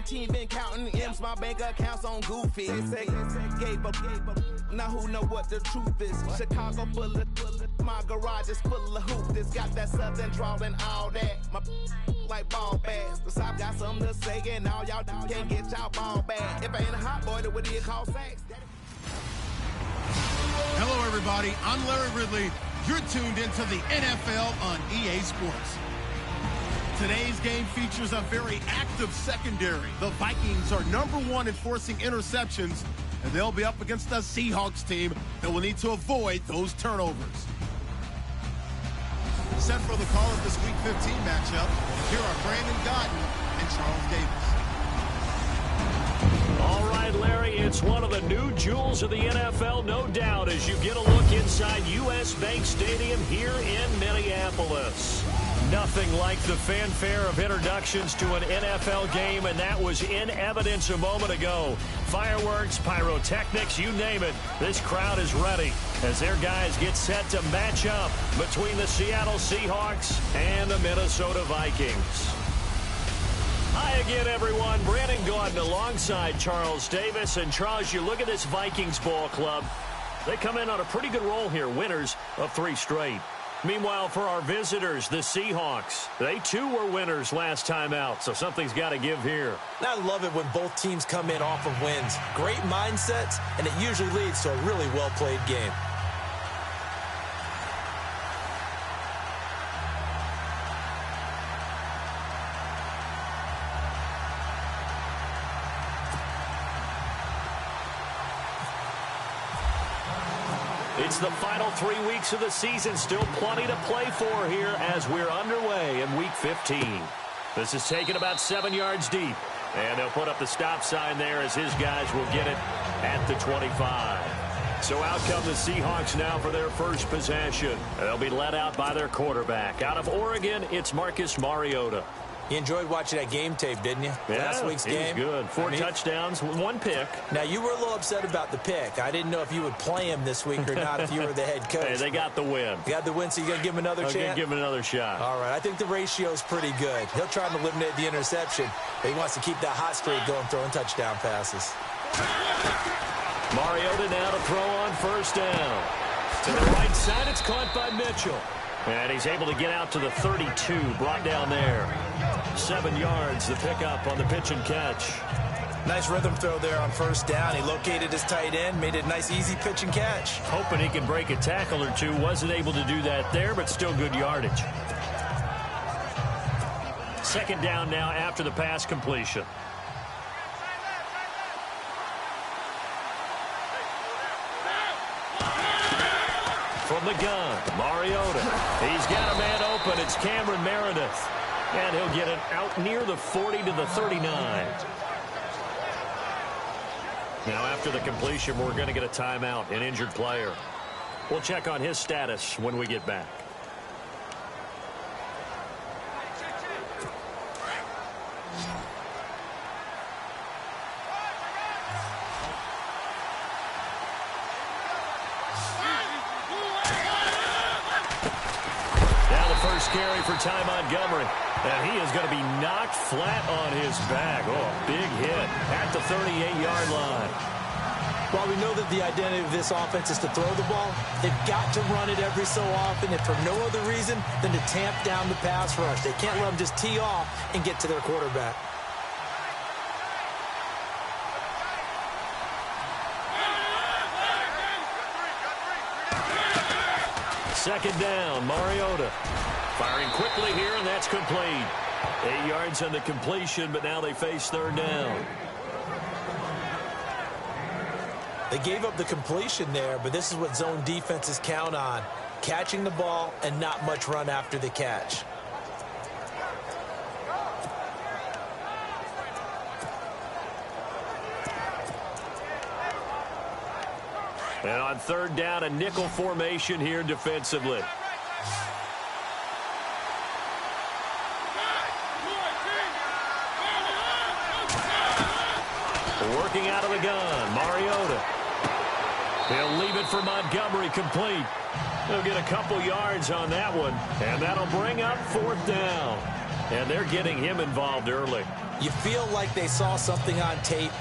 team been counting M's, my bank accounts on Goofy. They say gave up. Now who know what the truth is? Chicago full of my garage is full of hoops. This got that southern drawl and all that. My like ball bags. The South got something to say, and all y'all can't get y'all ball back. If I ain't a hot boy, then what do you call sex? Hello, everybody. I'm Larry Ridley. You're tuned into the NFL on EA Sports. Today's game features a very active secondary. The Vikings are #1 in forcing interceptions, and they'll be up against a Seahawks team that will need to avoid those turnovers. Set for the call of this Week 15 matchup, here are Brandon Godden and Charles Davis. All right, Larry, it's one of the new jewels of the NFL, no doubt, as you get a look inside U.S. Bank Stadium here in Minneapolis. Nothing like the fanfare of introductions to an NFL game, and that was in evidence a moment ago. Fireworks, pyrotechnics, you name it. This crowd is ready as their guys get set to match up between the Seattle Seahawks and the Minnesota Vikings. Hi again, everyone. Brandon Gaudin alongside Charles Davis. And, Charles, you look at this Vikings ball club. They come in on a pretty good roll here, winners of 3 straight. Meanwhile, for our visitors, the Seahawks, they too were winners last time out, so something's got to give here. I love it when both teams come in off of wins. Great mindsets, and it usually leads to a really well-played game. It's the final 3 weeks of the season. Still plenty to play for here as we're underway in Week 15. This is taken about 7 yards deep. And they'll put up the stop sign there as his guys will get it at the 25. So out come the Seahawks now for their first possession. They'll be led out by their quarterback. Out of Oregon, it's Marcus Mariota. You enjoyed watching that game tape, didn't you? Yeah, Last week's game. He was good. 4 touchdowns, 1 pick. Now, you were a little upset about the pick. I didn't know if you would play him this week or not if you were the head coach. Hey, they got the win. You got the win, so you're going to give him another chance? I'm going to give him another shot. All right. I think the ratio's pretty good. He'll try to eliminate the interception, but he wants to keep that hot streak going, throwing touchdown passes. Mariota now to throw on first down. To the right side, it's caught by Mitchell. And he's able to get out to the 32, brought down there. 7 yards, the pickup on the pitch and catch. Nice rhythm throw there on first down. He located his tight end, made it a nice, easy pitch and catch. Hoping he can break a tackle or two. Wasn't able to do that there, but still good yardage. 2nd down now after the pass completion. From the gun, Mariota. He's got a man open. It's Cameron Meredith. And he'll get it out near the 40 to the 39. Now, after the completion, we're going to get a timeout, an injured player. We'll check on his status when we get back. First carry for Ty Montgomery. And he is going to be knocked flat on his back. Oh, big hit at the 38-yard line. While we know that the identity of this offense is to throw the ball, they've got to run it every so often, if for no other reason than to tamp down the pass rush. They can't let them just tee off and get to their quarterback. Second down, Mariota. Firing quickly here, and that's complete. 8 yards on the completion, but now they face 3rd down. They gave up the completion there, but this is what zone defenses count on. Catching the ball and not much run after the catch. And on 3rd down, a nickel formation here defensively. Working out of the gun, Mariota. He'll leave it for Montgomery, complete. He'll get a couple yards on that one, and that'll bring up 4th down. And they're getting him involved early. You feel like they saw something on tape,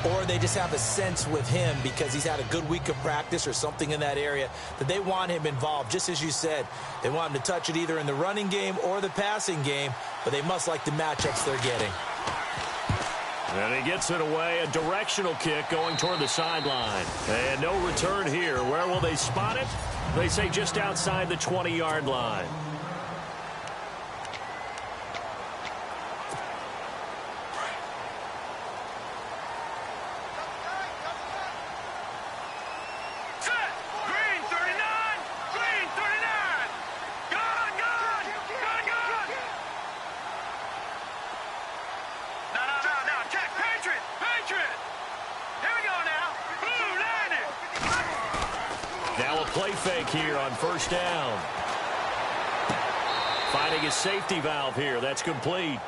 or they just have a sense with him because he's had a good week of practice or something in that area that they want him involved. Just as you said, they want him to touch it either in the running game or the passing game, but they must like the matchups they're getting. And he gets it away, a directional kick going toward the sideline. And no return here. Where will they spot it? They say just outside the 20-yard line. Now a play fake here on first down. Finding his safety valve here. That's complete.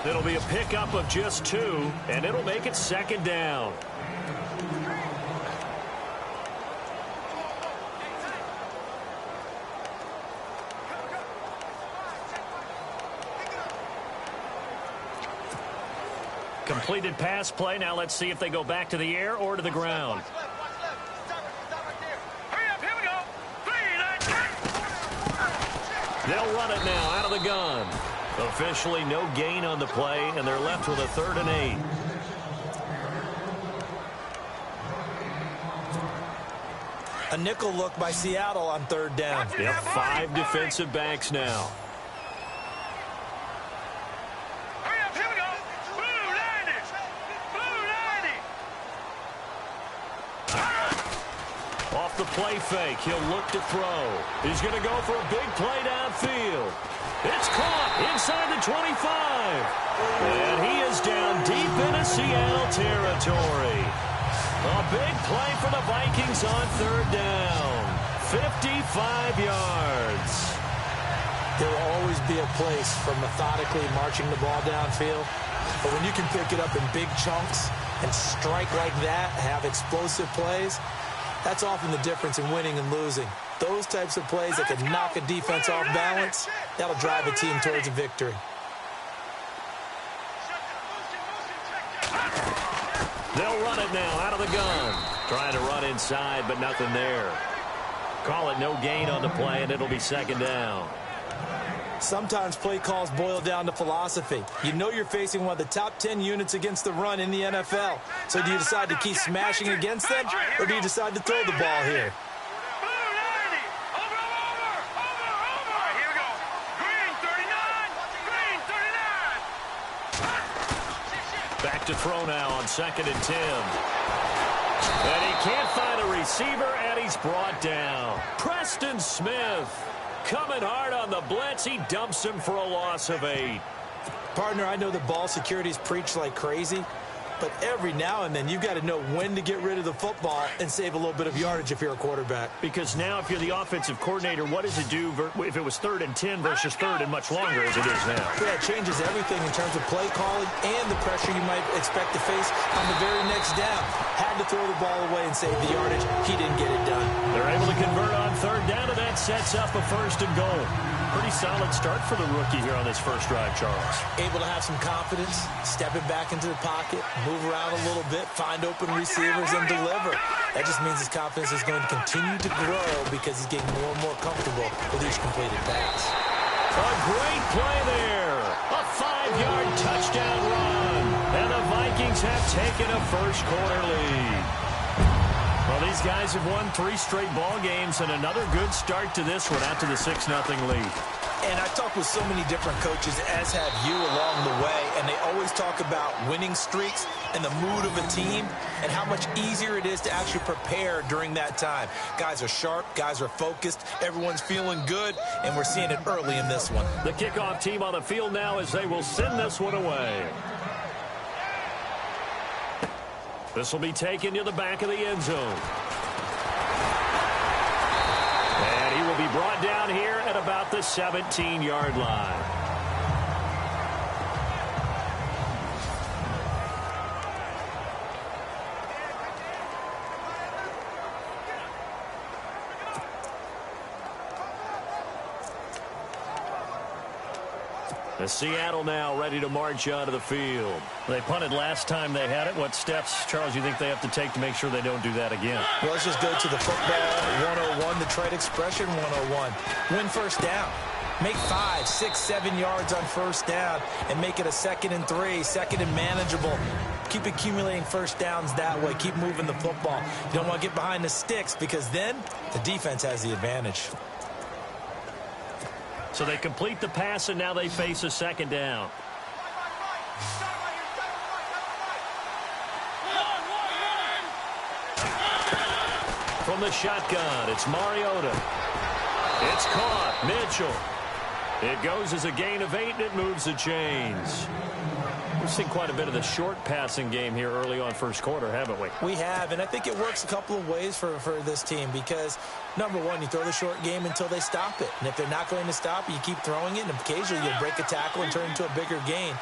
It'll be a pickup of just 2, and it'll make it second down. Completed pass play. Now let's see if they go back to the air or to the ground. They'll run it now out of the gun. Officially no gain on the play, and they're left with a 3rd and 8. A nickel look by Seattle on 3rd down. Yep, 5 defensive backs now. Off the play fake, he'll look to throw. He's going to go for a big play downfield. It's caught inside the 25. And he is down deep into Seattle territory. A big play for the Vikings on 3rd down. 55 yards. There will always be a place for methodically marching the ball downfield. But when you can pick it up in big chunks and strike like that, have explosive plays, that's often the difference in winning and losing. Those types of plays that can knock a defense off balance, that'll drive a team towards a victory. They'll run it now out of the gun. Trying to run inside, but nothing there. Call it no gain on the play, and it'll be second down. Sometimes play calls boil down to philosophy. You know you're facing one of the top 10 units against the run in the NFL. So do you decide to keep smashing against them, or do you decide to throw the ball here? Back to throw now on 2nd and 10. And he can't find a receiver, and he's brought down. Preston Smith coming hard on the blitz. He dumps him for a loss of 8. Partner, I know the ball security is preached like crazy, but every now and then you've got to know when to get rid of the football and save a little bit of yardage if you're a quarterback. Because now if you're the offensive coordinator, what does it do if it was 3rd and 10 versus 3rd and much longer as it is now? Yeah, it changes everything in terms of play calling and the pressure you might expect to face on the very next down. Had to throw the ball away and save the yardage. He didn't get it done. They're able to convert on 3rd down, and that sets up a 1st and goal. Pretty solid start for the rookie here on this first drive, Charles. Able to have some confidence, stepping back into the pocket, move around a little bit, find open receivers, and deliver. That just means his confidence is going to continue to grow because he's getting more and more comfortable with each completed pass. A great play there. A 5-yard touchdown run. And the Vikings have taken a first-quarter lead. Well, these guys have won 3 straight ball games, and another good start to this one after the 6-0 lead. And I've talked with so many different coaches, as have you along the way, and they always talk about winning streaks and the mood of a team and how much easier it is to actually prepare during that time. Guys are sharp, guys are focused, everyone's feeling good, and we're seeing it early in this one. The kickoff team on the field now as they will send this one away. This will be taken to the back of the end zone. And he will be brought down here at about the 17-yard line. The Seattle now ready to march onto the field. They punted last time they had it. What steps, Charles, you think they have to take to make sure they don't do that again? Well, let's just go to the football 101, the trade expression 101. Win first down. Make 5, 6, 7 yards on first down and make it a 2nd and 3, 2nd and manageable. Keep accumulating first downs that way. Keep moving the football. You don't want to get behind the sticks because then the defense has the advantage. So they complete the pass, and now they face a 2nd down. From the shotgun, it's Mariota. It's caught. Mitchell. It goes as a gain of 8, and it moves the chains. We've seen quite a bit of the short passing game here early on first quarter, haven't we? We have, and I think it works a couple of ways for this team because, number one, you throw the short game until they stop it. And if they're not going to stop it, you keep throwing it, and occasionally you'll break a tackle and turn it into a bigger gain.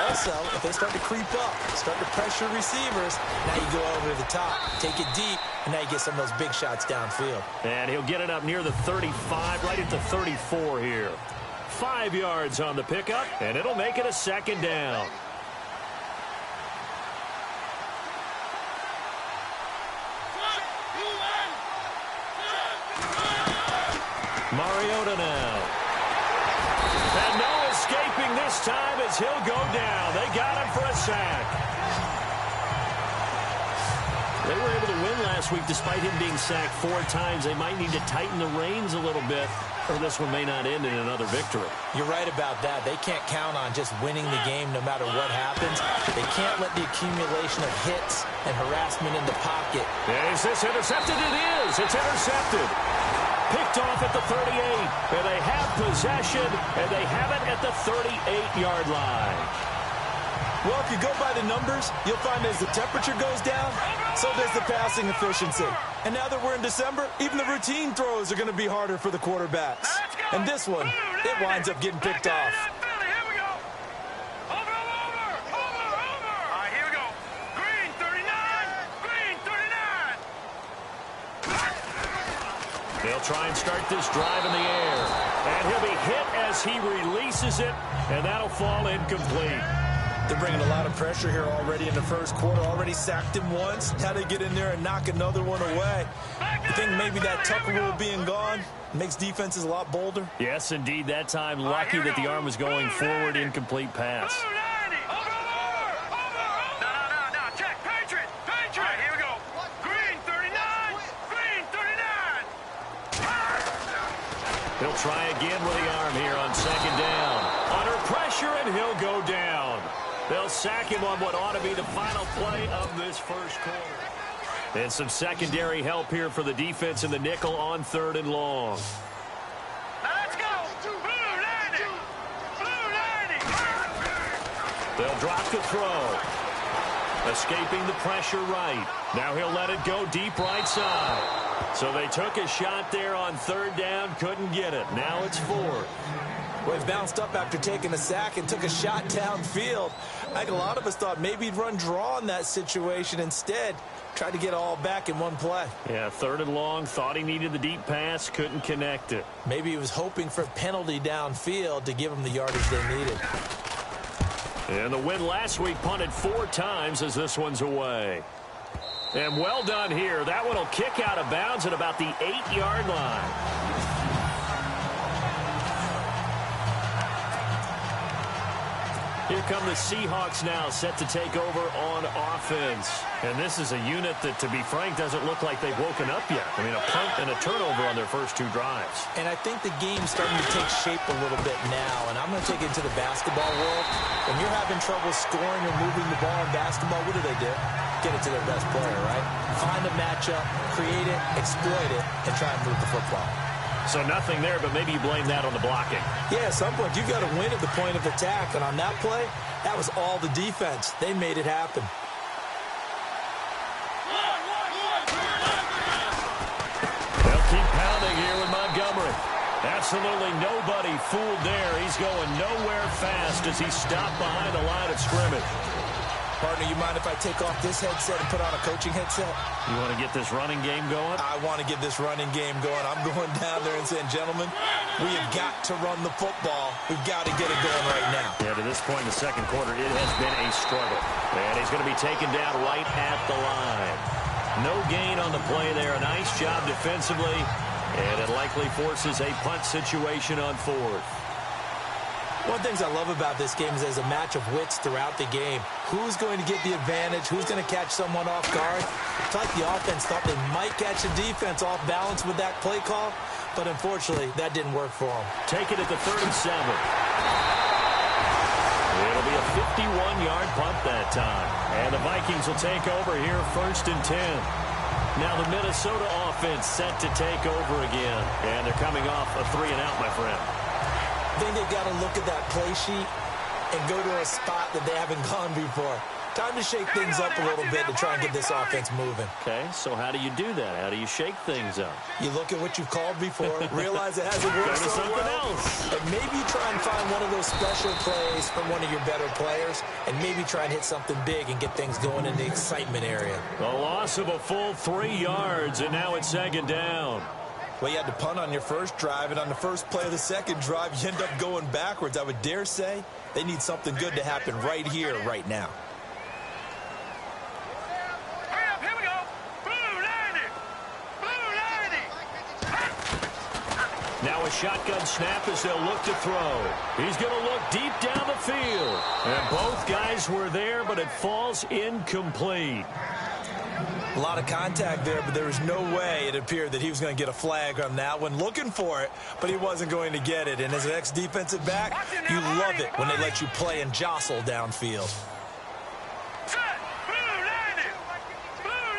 Also, if they start to creep up, start to pressure receivers, now you go over to the top, take it deep, and now you get some of those big shots downfield. And he'll get it up near the 35, right at the 34 here. 5 yards on the pickup, and it'll make it a 2nd down. Mariota now. And no escaping this time as he'll go down. They got him for a sack. They were able to win last week despite him being sacked 4 times. They might need to tighten the reins a little bit, or this one may not end in another victory. You're right about that. They can't count on just winning the game no matter what happens. They can't let the accumulation of hits and harassment in the pocket. Is this intercepted? It is. It's intercepted. Picked off at the 38. And they have possession, and they have it at the 38-yard line. Well, if you go by the numbers, you'll find as the temperature goes down, so does the passing efficiency. And now that we're in December, even the routine throws are going to be harder for the quarterbacks. And this one, it winds up getting picked off. Here we go. Over. All right, here we go. Green 39. Green 39. They'll try and start this drive in the air. And he'll be hit as he releases it, and that'll fall incomplete. They're bringing a lot of pressure here already in the first quarter. Already sacked him once. How to get in there and knock another one away. You think maybe that Tucker rule being gone makes defenses a lot bolder? Yes, indeed. That time, lucky that the arm was going forward. Incomplete pass. No. Check. Patriot. All right, here we go. Green 39. Green 39. He'll try again with the arm here on 2nd down. Under pressure, and he'll go down. They'll sack him on what ought to be the final play of this first quarter. And some secondary help here for the defense in the nickel on 3rd and long. Let's go. Blue 90. They'll drop the throw. Escaping the pressure right. Now he'll let it go deep right side. So they took a shot there on 3rd down, couldn't get it. Now it's 4th. Well, he bounced up after taking a sack and took a shot downfield. I think a lot of us thought maybe he'd run draw in that situation. Instead, tried to get it all back in one play. Yeah, 3rd and long, thought he needed the deep pass, couldn't connect it. Maybe he was hoping for a penalty downfield to give him the yardage they needed. And the win last week punted 4 times as this one's away. And well done here. That one will kick out of bounds at about the 8-yard line. Here come the Seahawks now, set to take over on offense. And this is a unit that, to be frank, doesn't look like they've woken up yet. I mean, a punt and a turnover on their first 2 drives. And I think the game's starting to take shape a little bit now. And I'm going to take it into the basketball world. When you're having trouble scoring or moving the ball in basketball, what do? Get it to their best player, right? Find a matchup, create it, exploit it, and try and move the football. So nothing there, but maybe you blame that on the blocking. Yeah, at some point, you've got to win at the point of attack. And on that play, that was all the defense. They made it happen. They'll keep pounding here with Montgomery. Absolutely nobody fooled there. He's going nowhere fast as he stopped behind the line of scrimmage. Partner, you mind if I take off this headset and put on a coaching headset? You want to get this running game going? I want to get this running game going. I'm going down there and saying, gentlemen, we have got to run the football. We've got to get it going right now. Yeah, to this point in the second quarter, it has been a struggle. And he's going to be taken down right at the line. No gain on the play there. A nice job defensively. And it likely forces a punt situation on fourth. One of the things I love about this game is there's a match of wits throughout the game. Who's going to get the advantage? Who's going to catch someone off guard? It's like the offense thought they might catch the defense off balance with that play call, but unfortunately, that didn't work for them. Take it at the 37. It'll be a 51-yard punt that time. And the Vikings will take over here 1st and 10. Now the Minnesota offense set to take over again. And they're coming off a 3-and-out, my friend. I think they've got to look at that play sheet and go to a spot that they haven't gone before. Time to shake things up a little bit to try and get this offense moving. Okay, so how do you do that? How do you shake things up? You look at what you've called before, realize it hasn't worked so well, and maybe you try and find one of those special plays from one of your better players, and maybe try and hit something big and get things going in the excitement area. The loss of a full 3 yards, and now it's 2nd down. Well, you had to punt on your first drive, and on the first play of the second drive, you end up going backwards. I would dare say they need something good to happen right here, right now. Here we go. Blue 90. Blue 90. Now a shotgun snap as they'll look to throw. He's going to look deep down the field. And both guys were there, but it falls incomplete. A lot of contact there, but there was no way it appeared that he was going to get a flag on that one. Looking for it, but he wasn't going to get it. And as an ex-defensive back, you love it when they let you play and jostle downfield. Set. Blue 90. Blue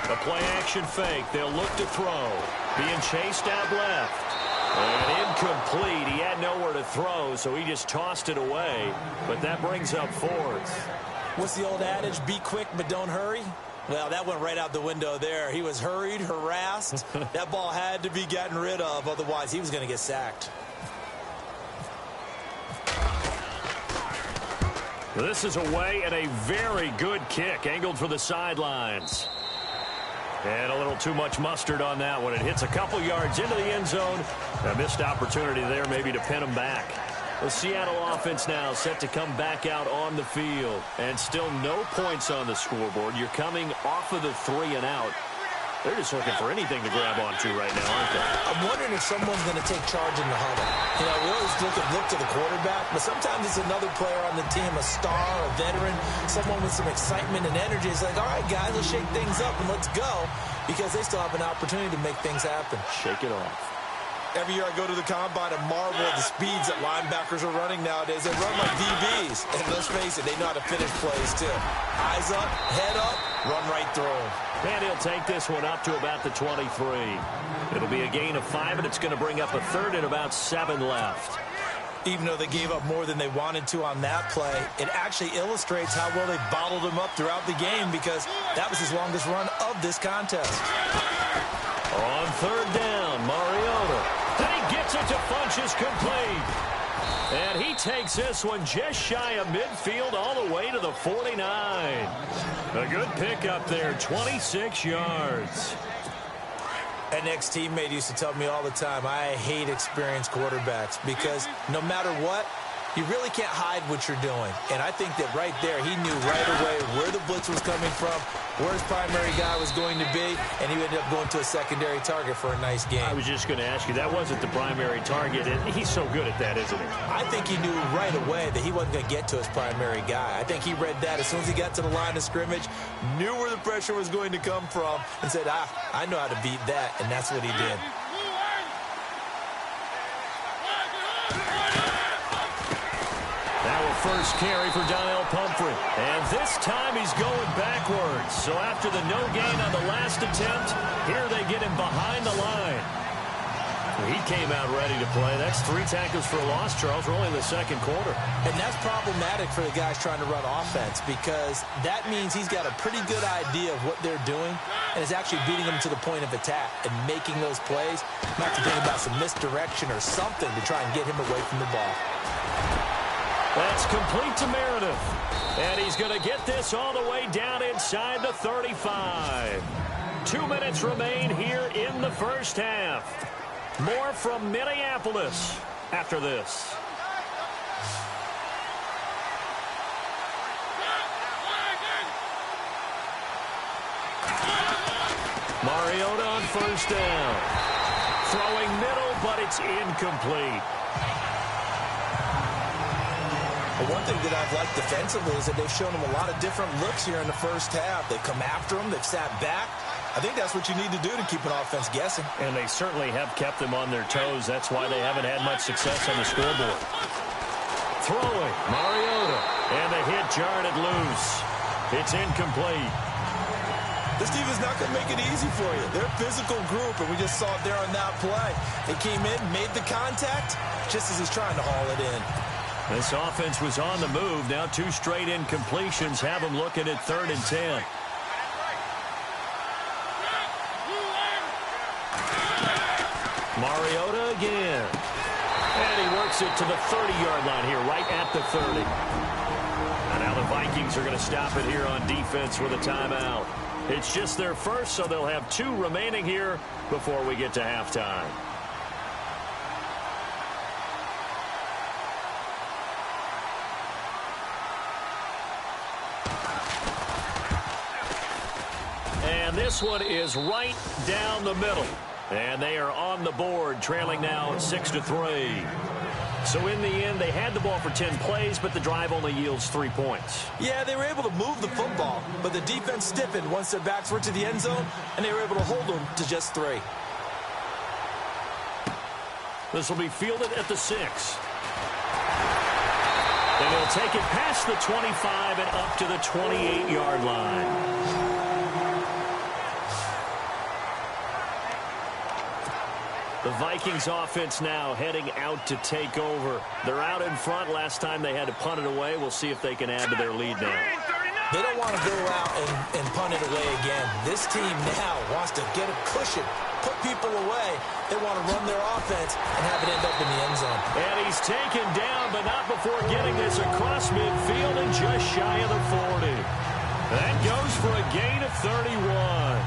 90. A play-action fake. They'll look to throw. Being chased out left. And incomplete. He had nowhere to throw, so he just tossed it away. But that brings up 4th. What's the old adage? Be quick, but don't hurry? Well, that went right out the window there. He was hurried, harassed. That ball had to be gotten rid of, otherwise he was going to get sacked. This is away and a very good kick, angled for the sidelines. And a little too much mustard on that one. It hits a couple yards into the end zone. A missed opportunity there maybe to pin him back. The Seattle offense now set to come back out on the field. And still no points on the scoreboard. You're coming off of the 3-and-out. They're just looking for anything to grab onto right now, aren't they? I'm wondering if someone's going to take charge in the huddle. You know, we always look to the quarterback, but sometimes it's another player on the team, a star, a veteran, someone with some excitement and energy. It's like, all right, guys, let's shake things up and let's go, because they still have an opportunity to make things happen. Shake it off. Every year I go to the combine and marvel at the speeds that linebackers are running nowadays. They run like DBs. And let's face it, they know how to finish plays too. Eyes up, head up, run right through them. And he'll take this one up to about the 23. It'll be a gain of 5, and it's going to bring up a 3rd and about 7 left. Even though they gave up more than they wanted to on that play, it actually illustrates how well they bottled him up throughout the game, because that was his longest run of this contest. On 3rd down, Mariota. Then he gets it to Funchess, complete. And he takes this one just shy of midfield all the way to the 49. A good pickup there, 26 yards. An ex-teammate used to tell me all the time, I hate experienced quarterbacks, because no matter what, you really can't hide what you're doing. And I think that right there, he knew right away where the blitz was coming from, where his primary guy was going to be, and he ended up going to a secondary target for a nice game. I was just going to ask you, that wasn't the primary target, and he's so good at that, isn't he? I think he knew right away that he wasn't going to get to his primary guy. I think he read that as soon as he got to the line of scrimmage, knew where the pressure was going to come from, and said, I know how to beat that, and that's what he did. First carry for Donnell Pumphrey. And this time he's going backwards. So after the no gain on the last attempt, here they get him behind the line. He came out ready to play. That's 3 tackles for a loss, Charles. We're only in the second quarter. And that's problematic for the guys trying to run offense, because that means he's got a pretty good idea of what they're doing and is actually beating them to the point of attack and making those plays. Not to think about some misdirection or something to try and get him away from the ball. That's complete to Meredith. And he's going to get this all the way down inside the 35. 2 minutes remain here in the first half. More from Minneapolis after this. Mariota on first down. Throwing middle, but it's incomplete. One thing that I've liked defensively is that they've shown them a lot of different looks here in the first half. They've come after them. They've sat back. I think that's what you need to do to keep an offense guessing. And they certainly have kept them on their toes. That's why they haven't had much success on the scoreboard. Throwing, Mariota. And the hit jarred it loose. It's incomplete. This team is not going to make it easy for you. They're a physical group, and we just saw it there on that play. They came in, made the contact, just as he's trying to haul it in. This offense was on the move. Now 2 straight incompletions have them looking at 3rd and 10. Mariota again. And he works it to the 30-yard line here, right at the 30. And now the Vikings are going to stop it here on defense with a timeout. It's just their first, so they'll have 2 remaining here before we get to halftime. And this one is right down the middle. And they are on the board, trailing now 6-3. So in the end, they had the ball for 10 plays, but the drive only yields 3 points. Yeah, they were able to move the football, but the defense stiffened once their backs were to the end zone, and they were able to hold them to just 3. This will be fielded at the 6. And they'll take it past the 25 and up to the 28-yard line. The Vikings offense now heading out to take over. They're out in front. Last time they had to punt it away. We'll see if they can add to their lead now. They don't want to go out and punt it away again. This team now wants to get a cushion, put people away. They want to run their offense and have it end up in the end zone. And he's taken down, but not before getting this across midfield and just shy of the 40. That goes for a gain of 31.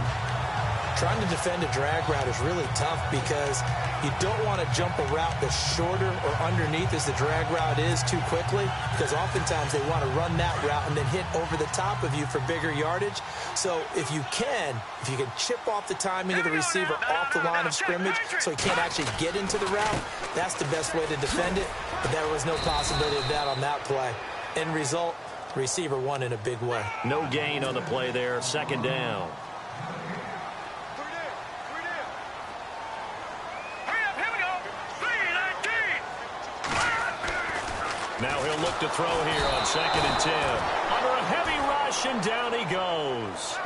Trying to defend a drag route is really tough because you don't want to jump a route that's shorter or underneath as the drag route is too quickly, because oftentimes they want to run that route and then hit over the top of you for bigger yardage. So if you can chip off the timing of the receiver off the line of scrimmage so he can't actually get into the route, that's the best way to defend it. But there was no possibility of that on that play. End result, receiver won in a big way. No gain on the play there. 2nd down. Now he'll look to throw here on 2nd and 10. Under a heavy rush, and down he goes.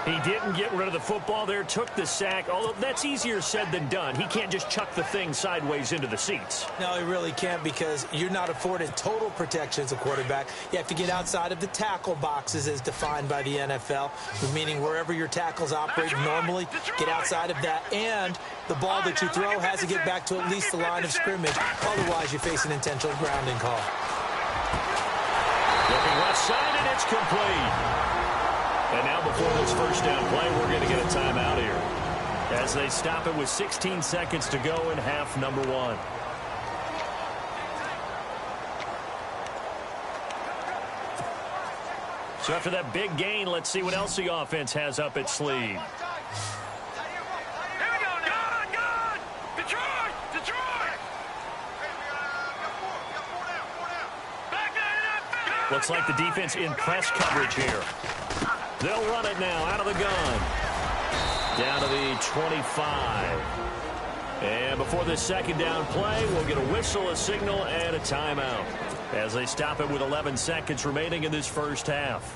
He didn't get rid of the football there, took the sack, although that's easier said than done. He can't just chuck the thing sideways into the seats. No, he really can't, because you're not afforded total protection as a quarterback. You have to get outside of the tackle boxes as defined by the NFL, meaning wherever your tackles operate normally, get outside of that, and the ball that you throw has to get back to at least the line of scrimmage. Otherwise, you face an intentional grounding call. Looking left side, and it's complete. And now before this first down play, we're going to get a timeout here as they stop it with 16 seconds to go in half number 1. So after that big gain, let's see what else the offense has up its sleeve. Looks like the defense in press coverage here. They'll run it now out of the gun. Down to the 25. And before this 2nd down play, we'll get a whistle, a signal, and a timeout as they stop it with 11 seconds remaining in this first half.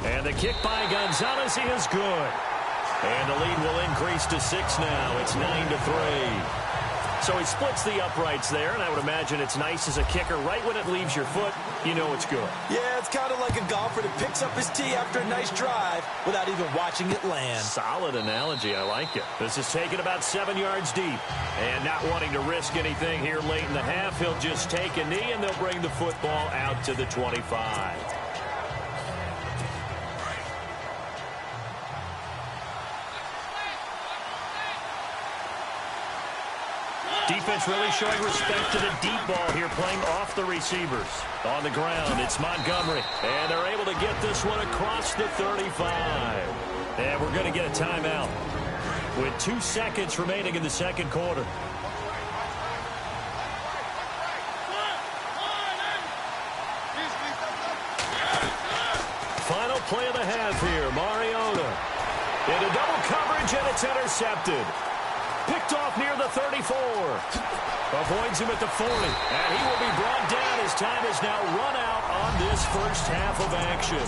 And the kick by Gonzalez is good. And the lead will increase to 6 now. It's 9-3. So he splits the uprights there, and I would imagine it's nice as a kicker. Right when it leaves your foot, you know it's good. Yeah, it's kind of like a golfer that picks up his tee after a nice drive without even watching it land. Solid analogy. I like it. This is taken about 7 yards deep. And not wanting to risk anything here late in the half, he'll just take a knee, and they'll bring the football out to the 25. Defense really showing respect to the deep ball here, playing off the receivers. On the ground, it's Montgomery. And they're able to get this one across the 35. And we're going to get a timeout with 2 seconds remaining in the second quarter. Final play of the half here, Mariota. Into double coverage, and it's intercepted. Picked off near the 34. Avoids him at the 40. And he will be brought down. His time is now run out on this first half of action.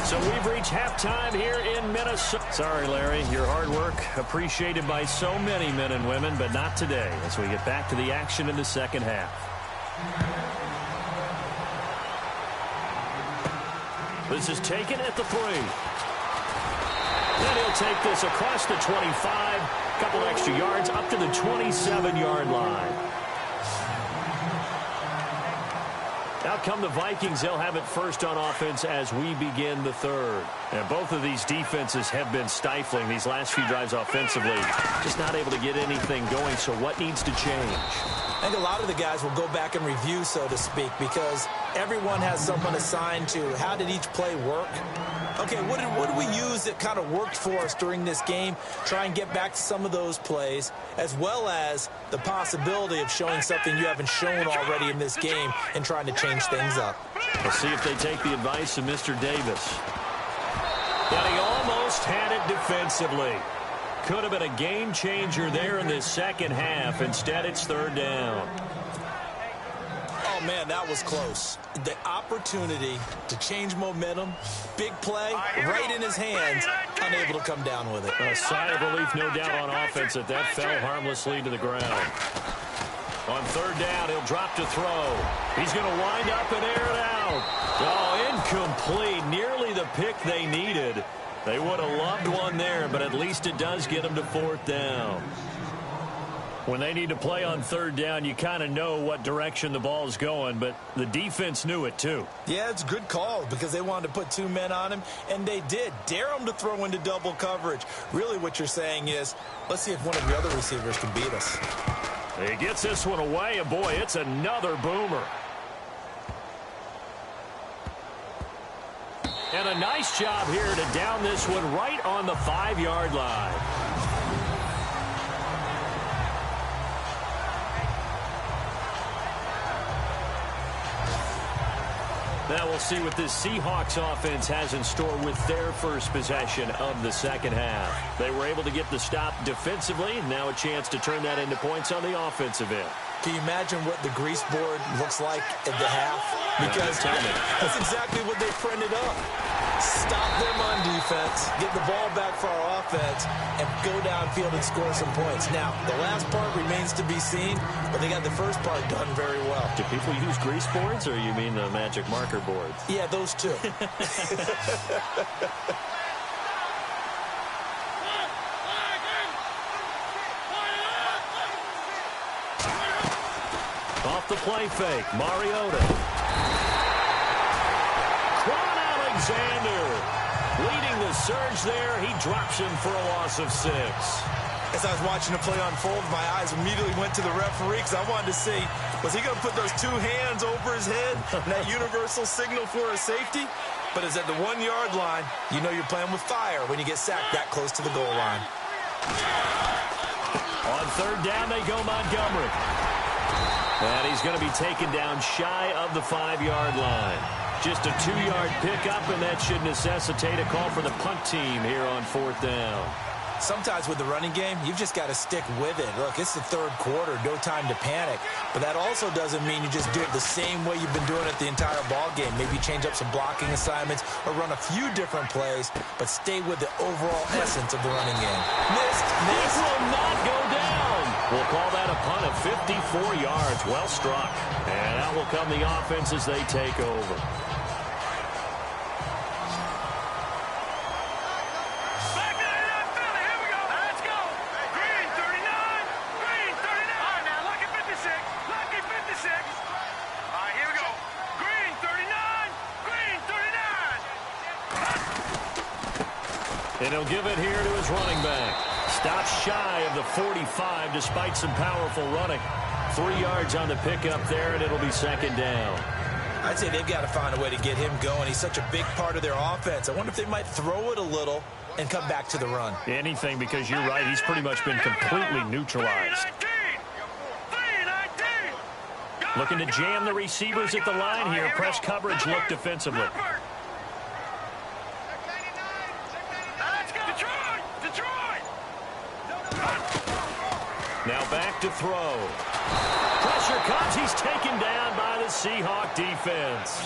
So we've reached halftime here in Minnesota. Sorry, Larry, your hard work appreciated by so many men and women, but not today as we get back to the action in the second half. This is taken at the 3. And he'll take this across the 25. Couple extra yards up to the 27-yard line. Out come the Vikings. They'll have it first on offense as we begin the third. And both of these defenses have been stifling these last few drives offensively. Just not able to get anything going. So what needs to change? I think a lot of the guys will go back and review, so to speak, because everyone has someone assigned to how did each play work. Okay, what did we use that kind of worked for us during this game? Try and get back to some of those plays, as well as the possibility of showing something you haven't shown already in this game and trying to change things up. We'll see if they take the advice of Mr. Davis. But he almost had it defensively. Could have been a game changer there in this second half. Instead, it's third down. Oh, man, that was close. The opportunity to change momentum, big play, right in his hands, unable to come down with it. A sigh of relief, no doubt, on offense that fell harmlessly to the ground. On third down, he'll drop to throw. He's going to wind up and air it out. Oh, incomplete. Nearly the pick they needed. They would have loved one there, but at least it does get them to fourth down. When they need to play on third down, you kind of know what direction the ball's going, but the defense knew it too. Yeah, it's a good call because they wanted to put 2 men on him, and they did. Dare him to throw into double coverage. Really what you're saying is, let's see if one of your other receivers can beat us. He gets this one away, and boy, it's another boomer. And a nice job here to down this one right on the 5-yard line. Now we'll see what this Seahawks offense has in store with their first possession of the second half. They were able to get the stop defensively. Now a chance to turn that into points on the offensive end. Can you imagine what the grease board looks like at the half? Because that's exactly what they printed up. Stop them on defense, get the ball back for our offense, and go downfield and score some points. Now, the last part remains to be seen, but they got the first part done very well. Do people use grease boards, or you mean the magic marker boards? Yeah, those two. Off the play fake, Mariota. Alexander leading the surge there. He drops him for a loss of 6. As I was watching the play unfold, my eyes immediately went to the referee because I wanted to see, was he going to put those 2 hands over his head, that universal signal for a safety? But it's at the 1-yard line. You know you're playing with fire when you get sacked that close to the goal line. On third down, they go Montgomery. And he's going to be taken down shy of the 5-yard line. Just a 2-yard pickup, and that should necessitate a call for the punt team here on fourth down. Sometimes with the running game, you've just got to stick with it. Look, it's the third quarter, no time to panic. But that also doesn't mean you just do it the same way you've been doing it the entire ball game. Maybe change up some blocking assignments or run a few different plays, but stay with the overall essence of the running game. Missed. This will not go down. We'll call that a punt of 54 yards. Well struck. And out will come the offense as they take over. Back to the Philly. Here we go. Let's go. Green 39. Green 39. All right, now, lucky 56. Lucky 56. All right, here we go. Green 39. Green 39. And he'll give it here to his running back. Stops shy of the 45 despite some powerful running. 3 yards on the pickup there, and it'll be second down. I'd say they've got to find a way to get him going. He's such a big part of their offense. I wonder if they might throw it a little and come back to the run. Anything, because you're right, he's pretty much been completely neutralized. 319. Looking to jam the receivers at the line here. Press coverage look defensively. Let's go. Detroit. Now back to throw. Pressure comes. He's taken down by the Seahawk defense.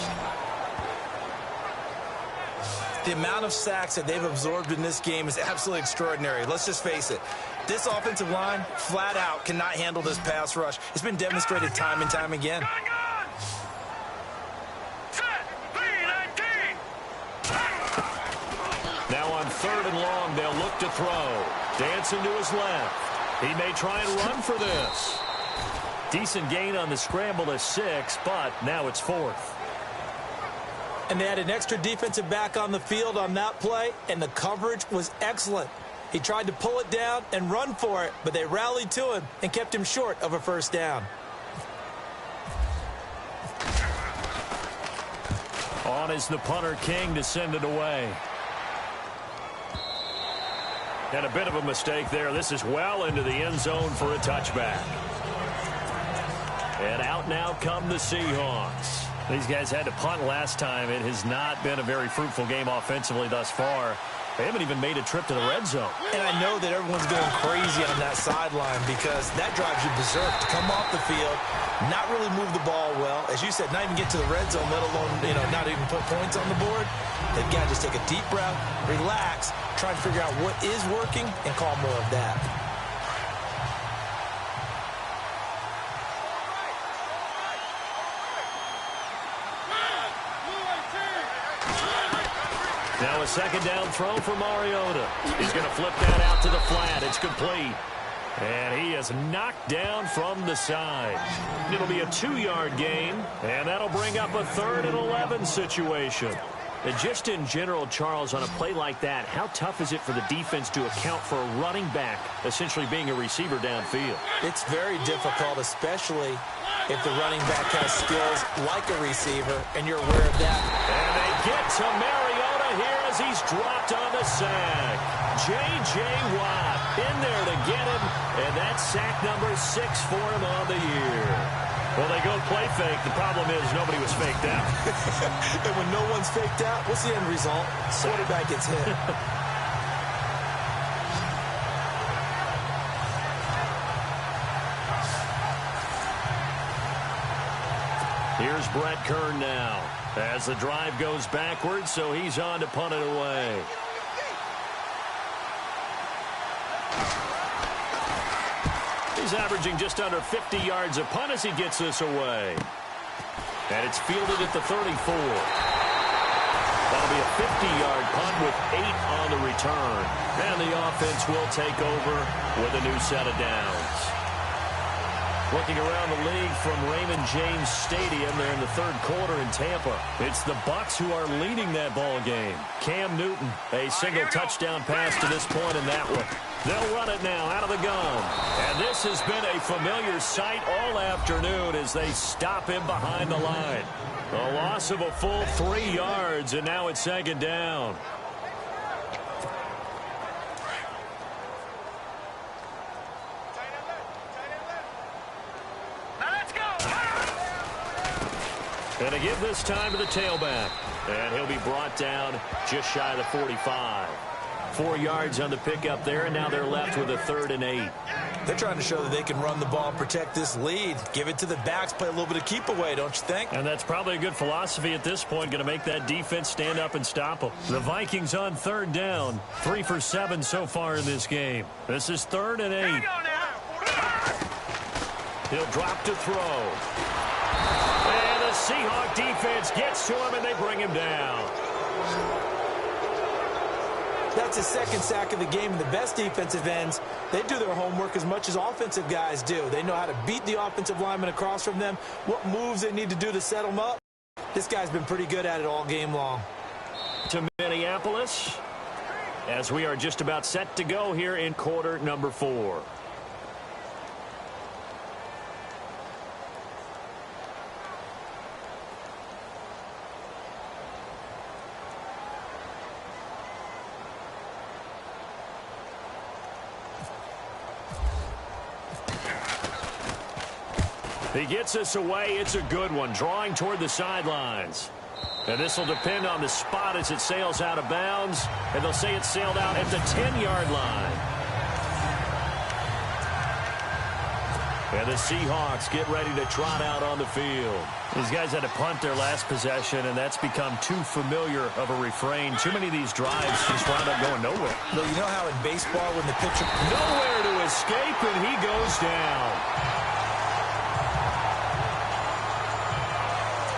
The amount of sacks that they've absorbed in this game is absolutely extraordinary. Let's just face it. This offensive line, flat out, cannot handle this pass rush. It's been demonstrated time and time again. Gun. Set. 319. Now on 3rd and long, they'll look to throw. Dancing to his left. He may try and run for this. Decent gain on the scramble to 6, but now it's 4th. And they had an extra defensive back on the field on that play, and the coverage was excellent. He tried to pull it down and run for it, but they rallied to him and kept him short of a first down. On is the punter King to send it away. And a bit of a mistake there. This is well into the end zone for a touchback. And out now come the Seahawks. These guys had to punt last time. It has not been a very fruitful game offensively thus far. They haven't even made a trip to the red zone. And I know that everyone's going crazy on that sideline because that drives you berserk to come off the field, not really move the ball well. As you said, not even get to the red zone, let alone, not even put points on the board. They've got to just take a deep breath, relax, try and figure out what is working, and call more of that. Now a second down throw for Mariota. He's going to flip that out to the flat. It's complete. And he is knocked down from the side. It'll be a 2-yard gain, and that'll bring up a 3rd and 11 situation. And just in general, Charles, on a play like that, how tough is it for the defense to account for a running back essentially being a receiver downfield? It's very difficult, especially if the running back has skills like a receiver, and you're aware of that. And they get to Mariota here as he's dropped on the sack. J.J. Watt in there to get him, and that's sack number 6 for him on the year. Well, they go play fake. The problem is nobody was faked out. And when no one's faked out, what's the end result? Quarterback gets hit. Here's Brett Kern now as the drive goes backwards, so he's on to punt it away. He's averaging just under 50 yards a punt as he gets this away. And it's fielded at the 34. That'll be a 50-yard punt with 8 on the return. And the offense will take over with a new set of downs. Looking around the league from Raymond James Stadium, they're in the 3rd quarter in Tampa. It's the Bucs who are leading that ball game. Cam Newton, a single touchdown pass to this point in that one. They'll run it now out of the gun. And this has been a familiar sight all afternoon as they stop him behind the line. A loss of a full 3 yards, and now it's 2nd down. And to give this time to the tailback. And he'll be brought down just shy of the 45. 4 yards on the pickup there, and now they're left with a 3rd and 8. They're trying to show that they can run the ball and protect this lead. Give it to the backs, play a little bit of keep away, don't you think? And that's probably a good philosophy at this point, going to make that defense stand up and stop them. The Vikings on 3rd down, 3 for 7 so far in this game. This is 3rd and 8. He'll drop to throw. And the Seahawk defense gets to him, and they bring him down. That's his second sack of the game, and the best defensive ends, they do their homework as much as offensive guys do. They know how to beat the offensive lineman across from them, what moves they need to do to set them up. This guy's been pretty good at it all game long. To Minneapolis, as we are just about set to go here in quarter number 4. He gets us away. It's a good one, drawing toward the sidelines. And this will depend on the spot as it sails out of bounds. And they'll say it sailed out at the 10-yard line. And the Seahawks get ready to trot out on the field. These guys had to punt their last possession, and that's become too familiar of a refrain. Too many of these drives just wound up going nowhere. Well, you know how in baseball when the pitcher... Nowhere to escape, and he goes down.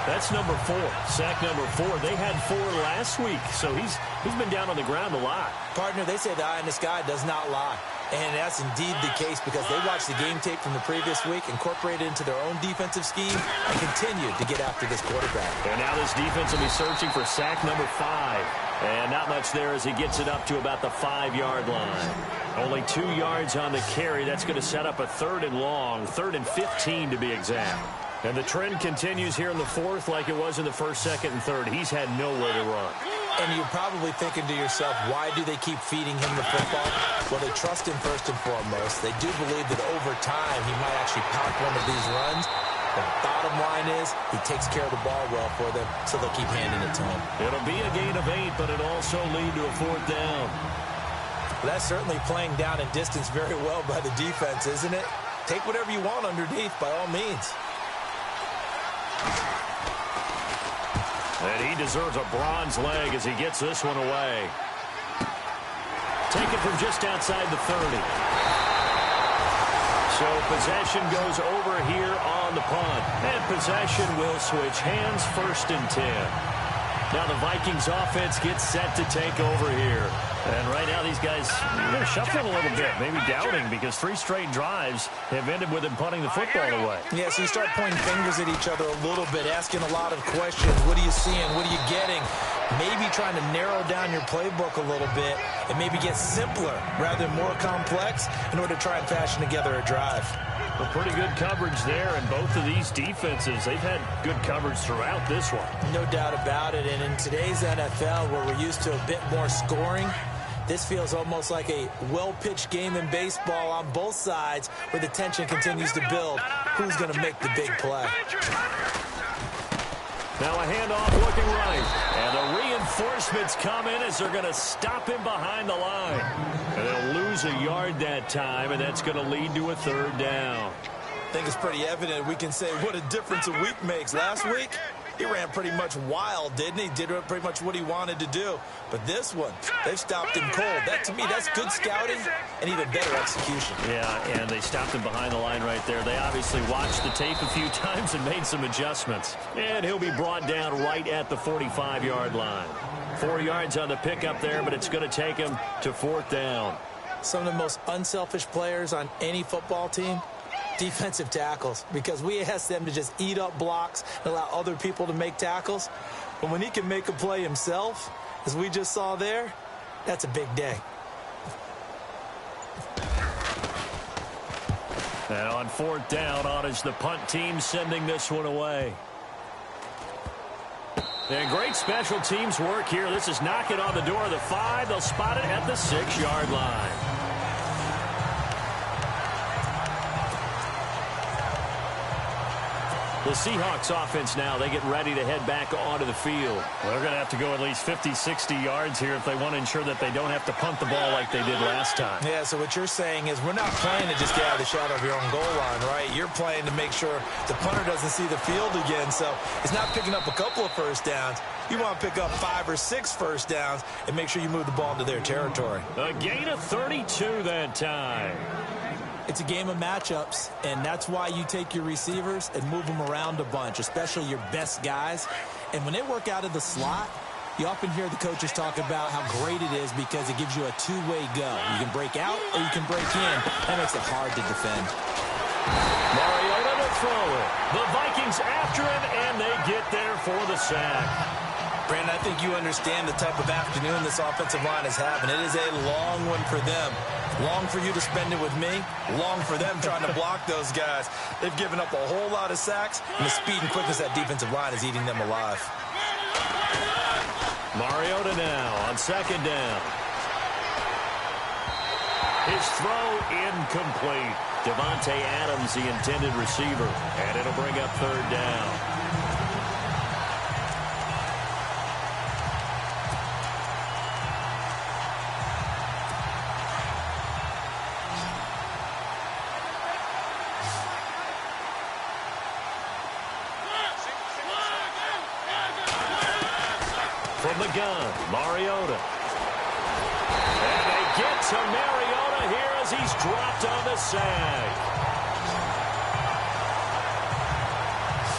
That's number 4, sack number 4. They had 4 last week, so he's been down on the ground a lot. Partner, they say the eye in the sky does not lie. And that's indeed the case because they watched the game tape from the previous week, incorporated it into their own defensive scheme, and continued to get after this quarterback. And now this defense will be searching for sack number 5. And not much there as he gets it up to about the 5-yard line. Only 2 yards on the carry. That's going to set up a 3rd and long, 3rd and 15 to be exact. And the trend continues here in the 4th like it was in the 1st, 2nd, and 3rd. He's had nowhere to run. And you're probably thinking to yourself, why do they keep feeding him the football? Well, they trust him first and foremost. They do believe that over time he might actually pop one of these runs. The bottom line is he takes care of the ball well for them, so they'll keep handing it to him. It'll be a gain of 8, but it'll also lead to a 4th down. Well, that's certainly playing down in distance very well by the defense, isn't it? Take whatever you want underneath by all means. And he deserves a bronze leg as he gets this one away. Taken from just outside the 30. So possession goes over here on the punt. And possession will switch hands, 1st and 10. Now the Vikings offense gets set to take over here. And right now these guys are shuffling a little bit, maybe doubting, because 3 straight drives have ended with them punting the football away. Yeah, so you start pointing fingers at each other a little bit, asking a lot of questions. What are you seeing? What are you getting? Maybe trying to narrow down your playbook a little bit and maybe get simpler rather than more complex in order to try and fashion together a drive. Well, pretty good coverage there, and both of these defenses, they've had good coverage throughout this one. No doubt about it, and in today's NFL where we're used to a bit more scoring, this feels almost like a well-pitched game in baseball on both sides where the tension continues to build. Who's going to make the big play? Now a handoff looking right. And the reinforcements come in as they're going to stop him behind the line. And they'll lose a yard that time, and that's going to lead to a 3rd down. I think it's pretty evident we can say what a difference a week makes. Last week, he ran pretty much wild, didn't he? Did pretty much what he wanted to do. But this one, they've stopped him cold. That, to me, that's good scouting and even better execution. Yeah, and they stopped him behind the line right there. They obviously watched the tape a few times and made some adjustments. And he'll be brought down right at the 45-yard line. 4 yards on the pickup there, but it's going to take him to 4th down. Some of the most unselfish players on any football team, defensive tackles, because we ask them to just eat up blocks and allow other people to make tackles. But when he can make a play himself, as we just saw there, that's a big day. And on 4th down, on is the punt team sending this one away. And great special teams work here. This is knocking on the door of the 5. They'll spot it at the 6-yard line. The Seahawks offense now, they get ready to head back onto the field. Well, they're going to have to go at least 50, 60 yards here if they want to ensure that they don't have to punt the ball like they did last time. Yeah, so what you're saying is we're not playing to just get out of the shadow of your own goal line, right? You're playing to make sure the punter doesn't see the field again. So it's not picking up a couple of first downs. You want to pick up 5 or 6 first downs and make sure you move the ball into their territory. A gain of 32 that time. It's a game of matchups, and that's why you take your receivers and move them around a bunch, especially your best guys. And when they work out of the slot, you often hear the coaches talk about how great it is because it gives you a two-way go. You can break out or you can break in. That makes it hard to defend. Mariota to throw it. The Vikings after him, and they get there for the sack. Brandon, I think you understand the type of afternoon this offensive line is having. It is a long one for them. Long for you to spend it with me. Long for them trying to block those guys. They've given up a whole lot of sacks, and the speed and quickness of that defensive line is eating them alive. Mariota now on second down. His throw incomplete. Devontae Adams, the intended receiver, and it'll bring up third down. From the gun, Mariota. And they get to Mariota here as he's dropped on the sag.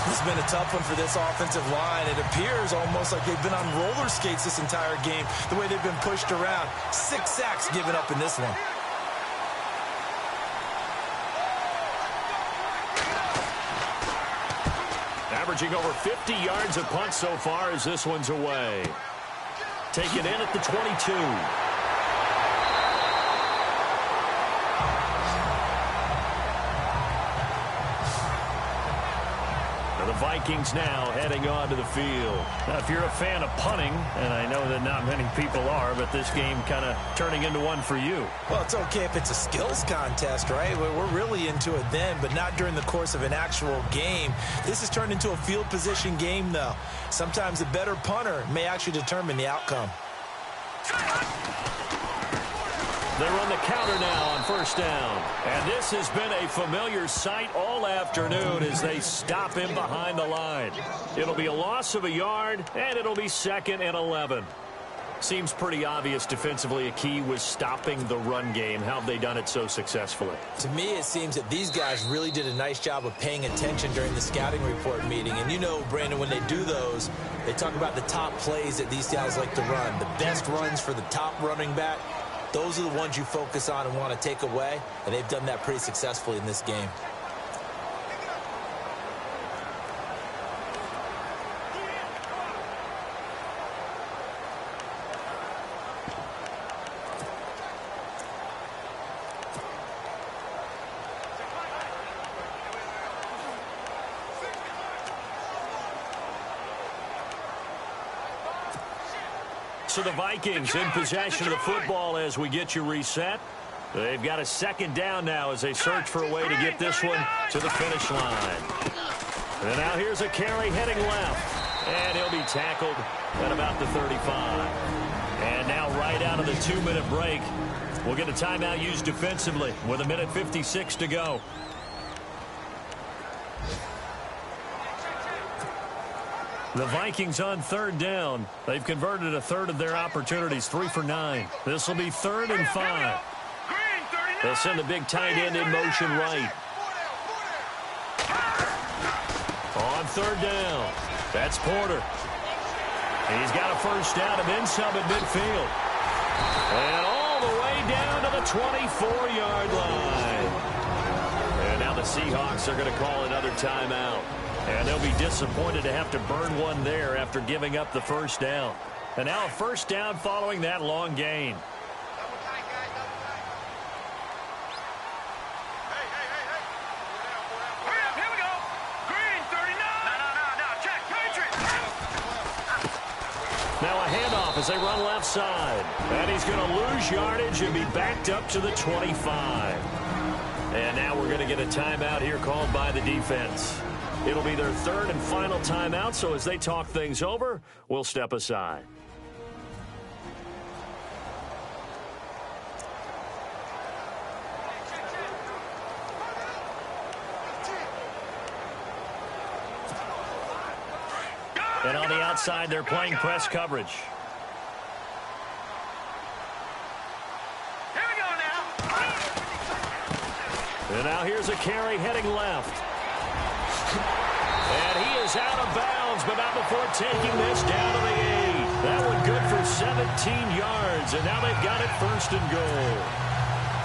It's been a tough one for this offensive line. It appears almost like they've been on roller skates this entire game, the way they've been pushed around. 6 sacks given up in this one. Averaging over 50 yards a punt so far as this one's away. Taken in at the 22. The Vikings now heading onto the field. Now, if you're a fan of punting, and I know that not many people are, but this game kind of turning into one for you. Well, it's okay if it's a skills contest, right? We're really into it then, but not during the course of an actual game. This has turned into a field position game, though. Sometimes the better punter may actually determine the outcome. They run the counter now on first down. And this has been a familiar sight all afternoon as they stop him behind the line. It'll be a loss of a yard, and it'll be 2nd and 11. Seems pretty obvious defensively a key was stopping the run game. How have they done it so successfully? To me, it seems that these guys really did a nice job of paying attention during the scouting report meeting. And you know, Brandon, when they do those, they talk about the top plays that these guys like to run. The best runs for the top running back. Those are the ones you focus on and want to take away, and they've done that pretty successfully in this game. So the Vikings in possession of the football as we get you reset. They've got a 2nd down now as they search for a way to get this one to the finish line. And now here's a carry heading left. And he'll be tackled at about the 35. And now right out of the 2-minute break, we'll get a timeout used defensively with 1:56 to go. The Vikings on 3rd down. They've converted a third of their opportunities, 3 for 9. This will be 3rd and 5. They'll send the big tight end in motion right. On 3rd down, that's Porter. He's got a first down and then some at midfield. And all the way down to the 24-yard line. And now the Seahawks are going to call another timeout. And they'll be disappointed to have to burn one there after giving up the first down. And now a first down following that long gain. Here we go. Green, 39. No, check. Patriot. Now a handoff as they run left side. And he's going to lose yardage and be backed up to the 25. And now we're going to get a timeout here called by the defense. It'll be their 3rd and final timeout, so as they talk things over, we'll step aside. And on the outside, they're playing press coverage. Here we go now. And now here's a carry heading left. And he is out of bounds, but not before taking this down to the 8. That one good for 17 yards, and now they've got it 1st and goal.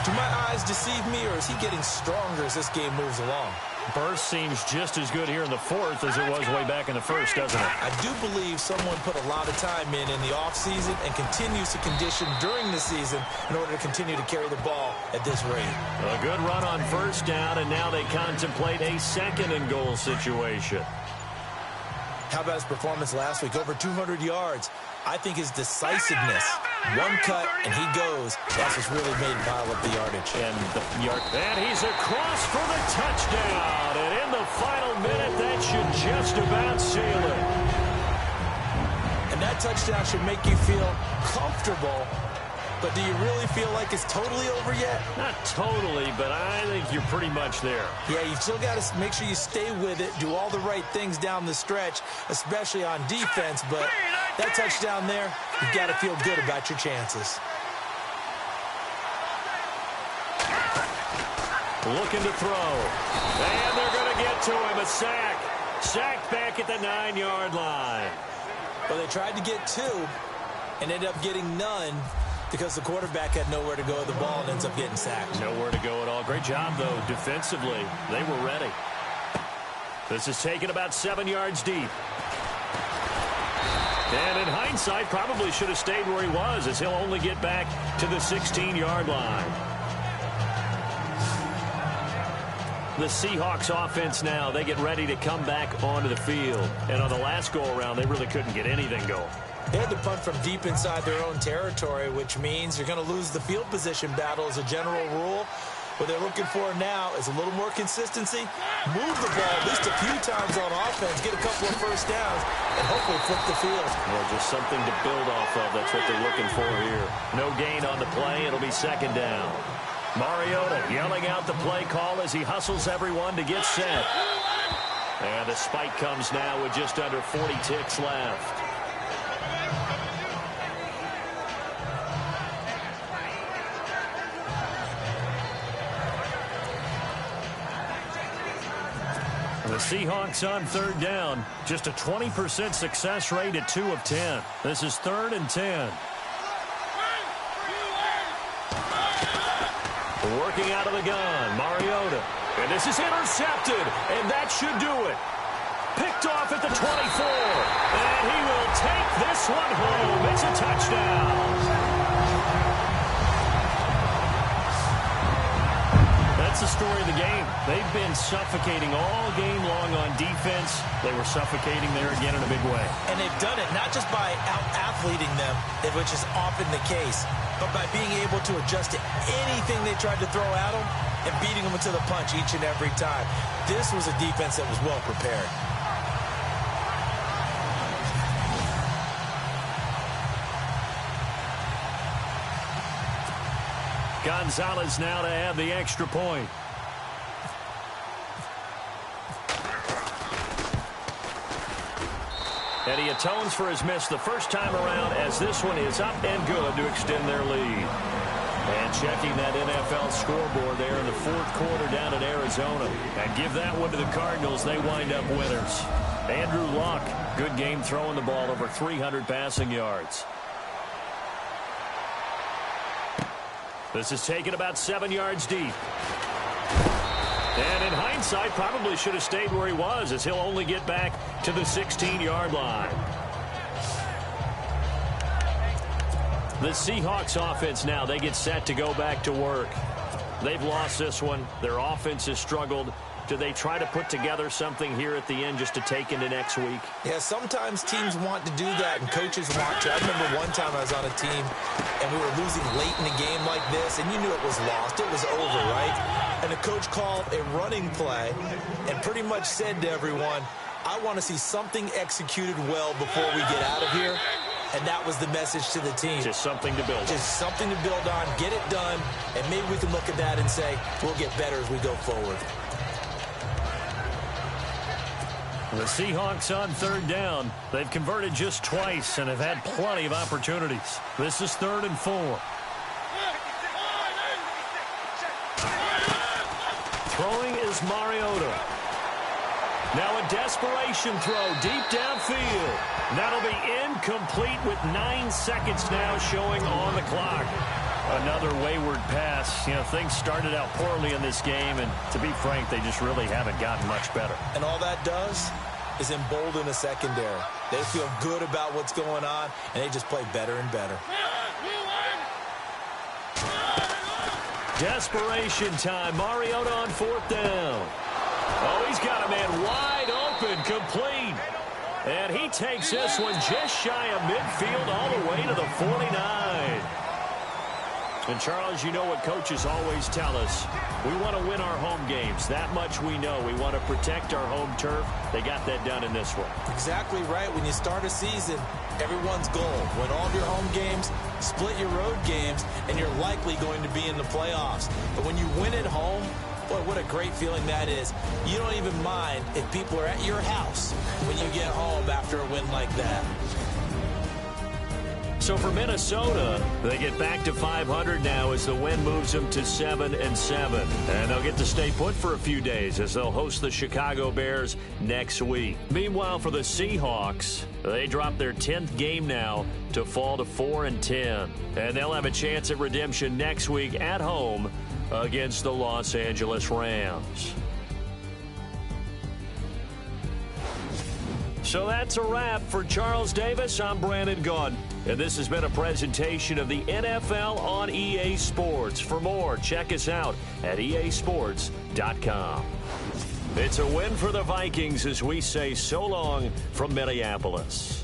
Do my eyes deceive me, or is he getting stronger as this game moves along? Burst seems just as good here in the 4th as it was way back in the 1st, doesn't it? I do believe someone put a lot of time in the offseason and continues to condition during the season in order to continue to carry the ball at this rate. A good run on 1st down, and now they contemplate a 2nd and goal situation. How about his performance last week? Over 200 yards. I think his decisiveness, one cut and he goes. That's what's really made him pile up the yardage. And he's across for the touchdown. And in the final minute, that should just about seal it. And that touchdown should make you feel comfortable. But do you really feel like it's totally over yet? Not totally, but I think you're pretty much there. Yeah, you've still got to make sure you stay with it, do all the right things down the stretch, especially on defense. But that touchdown there, you've got to feel good about your chances. Looking to throw. And they're going to get to him. A sack. Sacked back at the 9-yard line. Well, they tried to get 2 and ended up getting none, because the quarterback had nowhere to go with the ball and ends up getting sacked. Nowhere to go at all. Great job, though, defensively. They were ready. This is taken about 7 yards deep. And in hindsight, probably should have stayed where he was, as he'll only get back to the 16-yard line. The Seahawks offense now, they get ready to come back onto the field. And on the last go-around, they really couldn't get anything going. They had to punt from deep inside their own territory, which means you're going to lose the field position battle as a general rule. What they're looking for now is a little more consistency, move the ball at least a few times on offense, get a couple of 1st downs, and hopefully flip the field. Well, just something to build off of. That's what they're looking for here. No gain on the play. It'll be 2nd down. Mariota yelling out the play call as he hustles everyone to get set. And the spike comes now with just under 40 ticks left. The Seahawks on 3rd down. Just a 20% success rate at 2 of 10. This is 3rd and 10. Working out of the gun, Mariota. And this is intercepted, and that should do it. Picked off at the 24. And he will take this one home. It's a touchdown. That's the story of the game. They've been suffocating all game long on defense. They were suffocating there again in a big way. And they've done it not just by out-athleting them, which is often the case, but by being able to adjust to anything they tried to throw at them and beating them to the punch each and every time. This was a defense that was well prepared. Gonzalez now to have the extra point. And he atones for his miss the first time around, as this one is up and good to extend their lead. And checking that NFL scoreboard there in the 4th quarter down in Arizona. And give that one to the Cardinals. They wind up winners. Andrew Luck, good game throwing the ball, over 300 passing yards. This is taken about 7 yards deep. And in hindsight, probably should have stayed where he was, as he'll only get back to the 16-yard line. The Seahawks offense now, they get set to go back to work. They've lost this one. Their offense has struggled. Do they try to put together something here at the end just to take into next week? Yeah, sometimes teams want to do that, and coaches want to. I remember one time I was on a team, and we were losing late in a game like this, and you knew it was lost. It was over, right? And the coach called a running play and pretty much said to everyone, I want to see something executed well before we get out of here. And that was the message to the team. Just something to build on. Just something to build on, get it done, and maybe we can look at that and say, we'll get better as we go forward. The Seahawks on 3rd down. They've converted just twice and have had plenty of opportunities. This is 3rd and 4. goes Mariota. Now a desperation throw deep downfield. That'll be incomplete with 9 seconds now showing on the clock. Another wayward pass. You know, things started out poorly in this game, and to be frank, they just really haven't gotten much better. And all that does is embolden the secondary. They feel good about what's going on, and they just play better and better. Desperation time. Mariota on 4th down. Oh, he's got a man wide open, complete. And he takes this one just shy of midfield all the way to the 49. And, Charles, you know what coaches always tell us. We want to win our home games. That much we know. We want to protect our home turf. They got that done in this one. Exactly right. When you start a season, everyone's goal: win all of your home games, split your road games, and you're likely going to be in the playoffs. But when you win at home, boy, what a great feeling that is. You don't even mind if people are at your house when you get home after a win like that. So for Minnesota, they get back to 500 now as the win moves them to 7-7. And they'll get to stay put for a few days as they'll host the Chicago Bears next week. Meanwhile, for the Seahawks, they drop their 10th game now to fall to 4-10. And they'll have a chance at redemption next week at home against the Los Angeles Rams. So that's a wrap. For Charles Davis, I'm Brandon Gaudin. And this has been a presentation of the NFL on EA Sports. For more, check us out at easports.com. It's a win for the Vikings as we say so long from Minneapolis.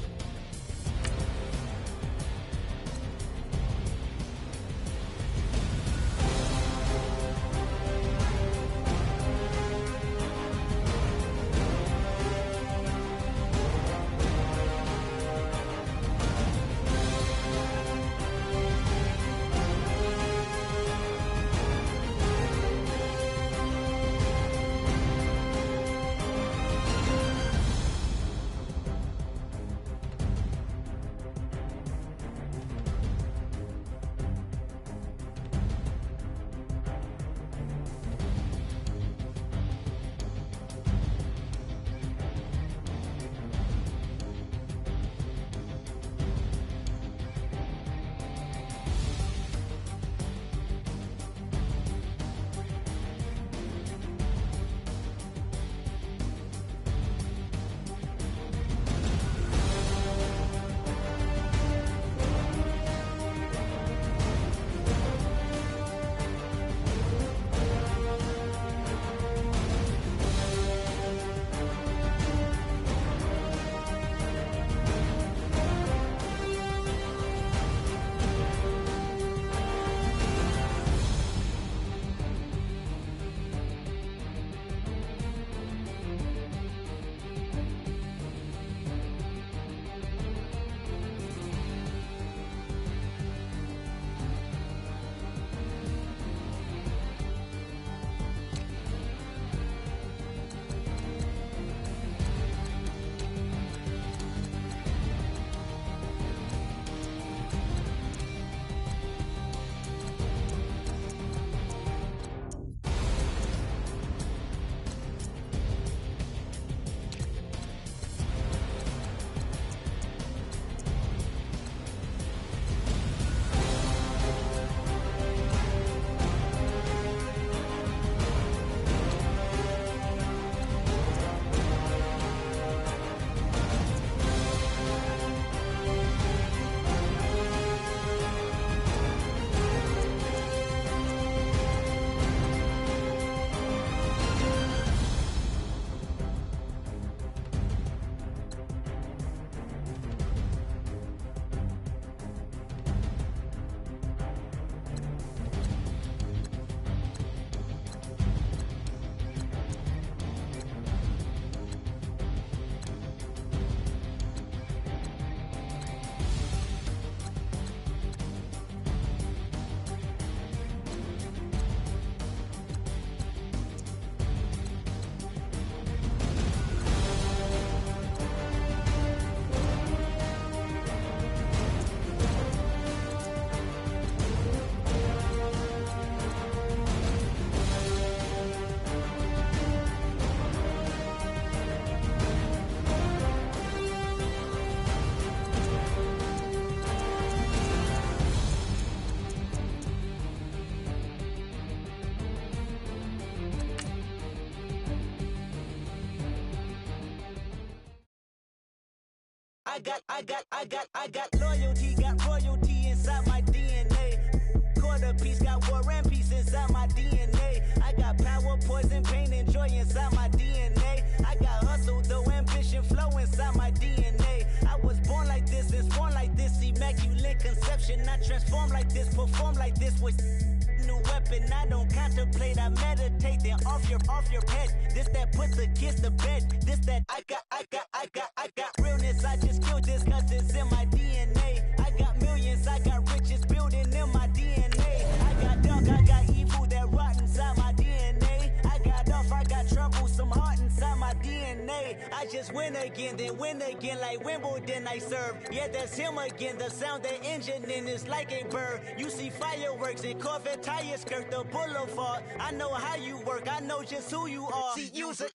got loyalty, got royalty inside my DNA. Quarter piece, got war and peace inside my DNA. I got power, poison, pain, and joy inside my DNA. I got hustle, though, ambition, flow inside my DNA. I was born like this and sworn like this, immaculate conception. I transform like this, perform like this with new weapon. I don't contemplate, I meditate, then off your head. This that put the kids to bed. This that I got realness. I just killed this cause it's in my DNA. I got millions, I got riches building in my DNA. I got dark, I got evil that rot inside my DNA. I got off, I got trouble, some heart inside my DNA. I just win again, then win again like Wimbledon I serve. Yeah, that's him again. The sound the engine in is like a bird. You see fireworks and Corvette tires skirt the boulevard. I know how you work, I know just who you are. See, use it.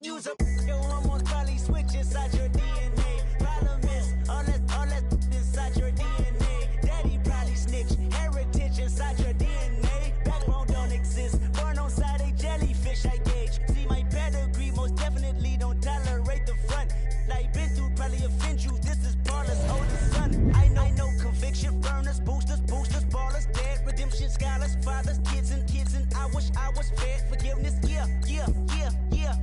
Your hormones probably switch inside your DNA. Problem is, all that inside your DNA. Daddy probably snitch, heritage inside your DNA. Backbone don't exist, born on side a jellyfish I gauge. See my pedigree, most definitely don't tolerate the front. Like been through, probably offend you. This is Paula's oldest son. I know conviction, burners, boosters, ballers, dead, redemption, scholars, fathers, kids and I wish I was fed forgiveness. Yeah.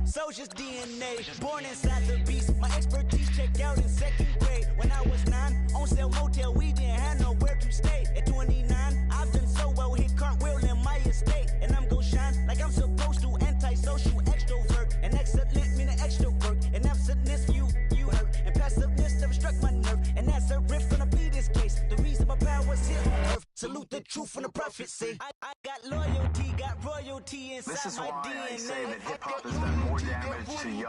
Soldier's DNA, born inside the beast. My expertise checked out in second grade. When I was 9, on sale motel, we didn't have nowhere to stay. At 29, I've done so well, hit cartwheel in my estate. And I'm gon' shine like I'm supposed to, antisocial extrovert. And excellent meaning extra work. And absentness, you hurt. And passiveness never struck my nerve. And that's a riff gonna be this case. The reason my power's here on earth. Salute the truth from the prophecy. I got loyalty, got royalty inside This is my why DNA. I say that hip-hop has done more damage to young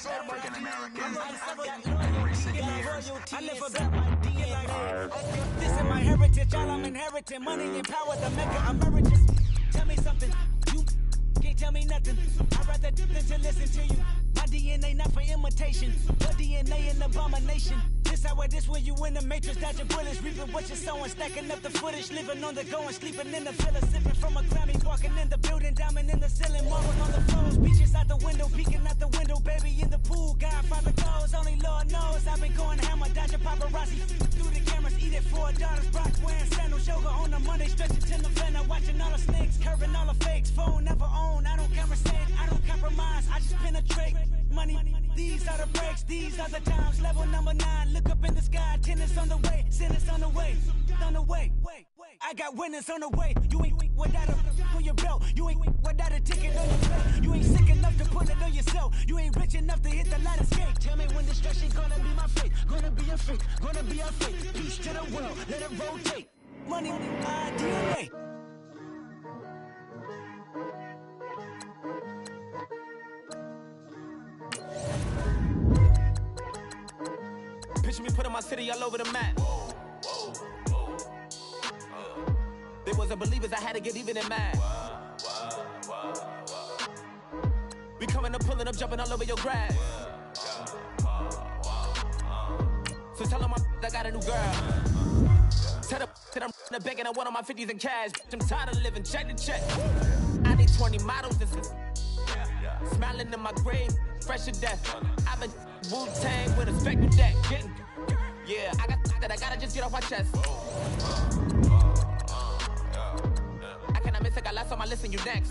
African Americans in recent years. I never got my DNA. This is my heritage, all I'm inheriting. Money and power, the mecca emeritus. Tell me something, you can't tell me nothing. I'd rather do than to listen to you. My DNA not for imitation, your DNA an abomination. This how it is when you in the matrix, dodging bullets, reaping what you're sowing, stacking up the footage, living on the go and sleeping in the villa, sipping from a Grammy, walking in the building, diamond in the ceiling, marble on the floors, beaches out the window, peeking out the window, baby in the pool, Godfather goes, only Lord knows, I've been going hammer, dodging paparazzi, through the cameras, eat it 4 daughters, Brock wearing sandals, yoga on a Monday, stretching to November, watching all the snakes, curving all the fakes, phone never own, I don't conversate, I don't compromise, I just penetrate, money, these are the breaks, these are the times, level number 9, look up in the sky, tennis on the way, sinners on the way, I got winners on the way, you ain't without a on your belt, you ain't without a ticket on your plate, you ain't sick enough to put it on yourself, you ain't rich enough to hit the ladder skate, tell me when destruction gonna be my fate, gonna be a fate, gonna be a fate, peace to the world, let it rotate, money, my DNA. Picture me putting my city all over the map. They wasn't believers, I had to get even in mad. We coming up, pulling up, jumping all over your grass. So tell them I got a new girl. Tell them that I'm in the bank and I want all my 50s in cash. I'm tired of living check to check. I need 20 models. Smiling in my grave, fresh to death. I've been Wu-Tang with a spectrum deck. Yeah, I got that, I gotta just get off my chest. I cannot miss, I got last on my list and you next.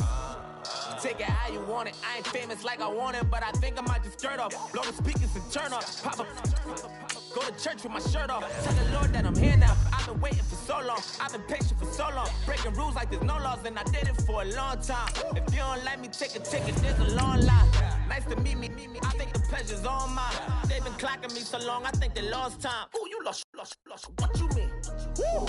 Take it how you want it, I ain't famous like I want it, but I think I might just skirt off. Blow the speakers and turn off. Pop up, go to church with my shirt off. Tell the Lord that I'm here now. I've been waiting for so long, I've been patient for so long. Breaking rules like there's no laws, and I did it for a long time. If you don't like me, take a ticket, there's a long line. Nice to meet me, I think the pleasure's all mine. They've been clocking me so long, I think they lost time. Ooh, you lost, what you mean? Woo.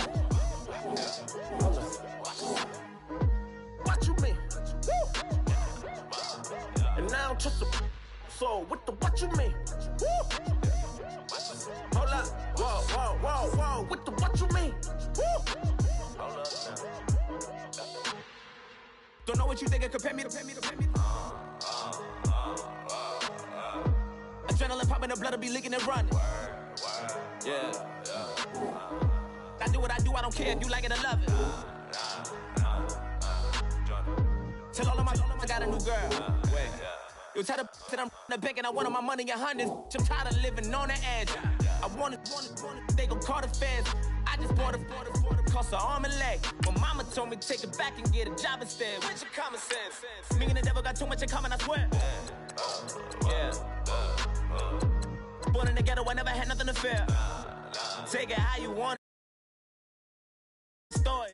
What you mean? Woo. And now I don't trust the so what you mean? Woo. Hold up, whoa, with the what you mean? Woo. Hold up now. Don't know what you think, compare me to adrenaline popping, the blood will be leaking and running. Yeah. I do what I do, I don't care if you like it or love it. Tell all of my I got a new girl. Wait. You tell the I'm the bank and I wanted my money in hundreds. I'm tired of living on the edge. I wanted, they gon' call the feds. I just bought a cost an arm and leg. My mama told me take it back and get a job instead. Where's your common sense? Me and the devil got too much in common, I swear. Yeah. Born in the ghetto, I never had nothing to fear. Take it how you want it. Story.